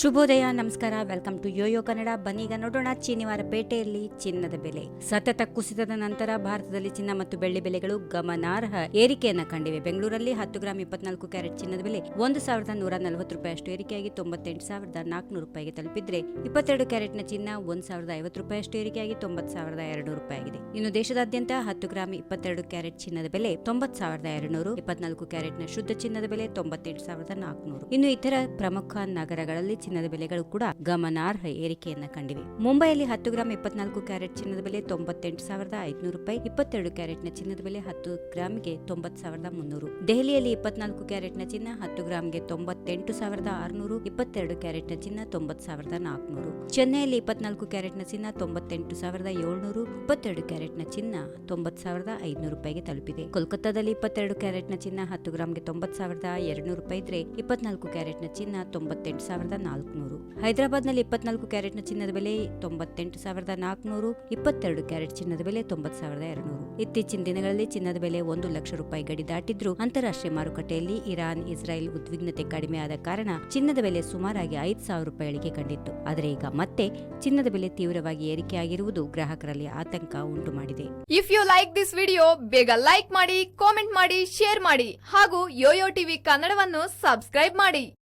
ಶುಭೋದಯ, ನಮಸ್ಕಾರ. Welcome to YoYo Kannada. ಬನ್ನೀಗ ನೋಡೋಣ ಶನಿವಾರ ಪೇಟೆಯಲ್ಲಿ ಚಿನ್ನದ ಬೆಲೆ. ಸತತ ಕುಸಿತದ ನಂತರ ಭಾರತದಲ್ಲಿ ಚಿನ್ನ ಮತ್ತು ಬೆಳ್ಳಿ ಬೆಲೆಗಳು ಗಮನಾರ್ಹ ಏರಿಕೆಯನ್ನ ಕಂಡಿವೆ. ಬೆಂಗಳೂರಲ್ಲಿ 10 ಗ್ರಾಂ 24 ಕ್ಯಾರೆಟ್ ಚಿನ್ನದ ಬೆಲೆ 1,140 ರೂಪಾಯಿಯಷ್ಟು ಏರಿಕೆಯಾಗಿ 98,400 ರೂಪಾಯಿಗೆ ತಲುಪಿದ್ರೆ, 22 ಕ್ಯಾರೆಟ್ನ ಚಿನ್ನ 1,050 ರೂಪಾಯಿಯಷ್ಟು ಏರಿಕೆಯಾಗಿ 90,200 ರೂಪಾಯಿಯಾಗಿದೆ. ಇನ್ನು ದೇಶದಾದ್ಯಂತ 10 ಗ್ರಾಂ 22 ಕ್ಯಾರೆಟ್ ಚಿನ್ನದ ಬೆಲೆ 90,200, 24 ಕ್ಯಾರೆಟ್ನ ಶುದ್ಧ ಚಿನ್ನದ ಬೆಲೆ 98,400. ಇನ್ನು ಇತರ ಪ್ರಮುಖ ನಗರಗಳಲ್ಲಿ ಚಿನ್ನದ ಬೆಲೆಗಳು ಕೂಡ ಗಮನಾರ್ಹ ಏರಿಕೆಯನ್ನ ಕಂಡಿವೆ. ಮುಂಬೈಯಲ್ಲಿ 10 ಗ್ರಾಂ 24 ಕ್ಯಾರೆಟ್ ಚಿನ್ನದ ಬೆಲೆ 98,500 ರೂಪಾಯಿ, 22 ಕ್ಯಾರೆಟ್ನ ಚಿನ್ನದ ಬೆಲೆ 10 ಗ್ರಾಂಗೆ 90,300. ದೆಹಲಿಯಲ್ಲಿ 24 ಕ್ಯಾರೆಟ್ನ ಚಿನ್ನ 10 ಗ್ರಾಂಗೆ 98,600, 22 ಕ್ಯಾರೆಟ್ನ ಚಿನ್ನ 90,400. ಚೆನ್ನೈಯಲ್ಲಿ 24 ಕ್ಯಾರೆಟ್ನ ಚಿನ್ನ 98,700, 22 ಕ್ಯಾರೆಟ್ನ ಚಿನ್ನ 90,500 ರೂಪಾಯಿಗೆ ತಲುಪಿದೆ. ಕೋಲ್ಕತ್ತಾದಲ್ಲಿ 22 ಕ್ಯಾರೆಟ್ನ ಚಿನ್ನ 10 ಗ್ರಾಂಗೆ 90,200 ರೂಪಾಯಿ ಇದ್ರೆ, 24 ಕ್ಯಾರೆಟ್ನ ಚಿನ್ನ 98,400. ಹೈದರಾಬಾದ್ನಲ್ಲಿ 24 ಕ್ಯಾರೆಟ್ನ ಚಿನ್ನದ ಬೆಲೆ 98,400, 22 ಕ್ಯಾರೆಟ್ ಚಿನ್ನದ ಬೆಲೆ 90,200. ಇತ್ತೀಚಿನ ದಿನಗಳಲ್ಲಿ ಚಿನ್ನದ ಬೆಲೆ 1 ಲಕ್ಷ ರೂಪಾಯಿ ಗಡಿ ದಾಟಿದ್ರು. ಅಂತಾರಾಷ್ಟ್ರೀಯ ಮಾರುಕಟ್ಟೆಯಲ್ಲಿ ಇರಾನ್ ಇಸ್ರಾಯೇಲ್ ಉದ್ವಿಗ್ನತೆ ಕಡಿಮೆ ಆದ ಕಾರಣ ಚಿನ್ನದ ಬೆಲೆ ಸುಮಾರಾಗಿ 5,000 ರೂಪಾಯಿ ಇಳಿಕೆ ಕಂಡಿತ್ತು. ಆದರೆ ಈಗ ಮತ್ತೆ ಚಿನ್ನದ ಬೆಲೆ ತೀವ್ರವಾಗಿ ಏರಿಕೆಯಾಗಿರುವುದು ಗ್ರಾಹಕರಲ್ಲಿ ಆತಂಕ ಉಂಟು ಮಾಡಿದೆ. If you like this video, ಬೇಗ ಲೈಕ್ ಮಾಡಿ, ಕಾಮೆಂಟ್ ಮಾಡಿ, ಶೇರ್ ಮಾಡಿ ಹಾಗೂ ಯೋಯೋ ಟಿವಿ ಕನ್ನಡವನ್ನು ಸಬ್ಸ್ಕ್ರೈಬ್ ಮಾಡಿ.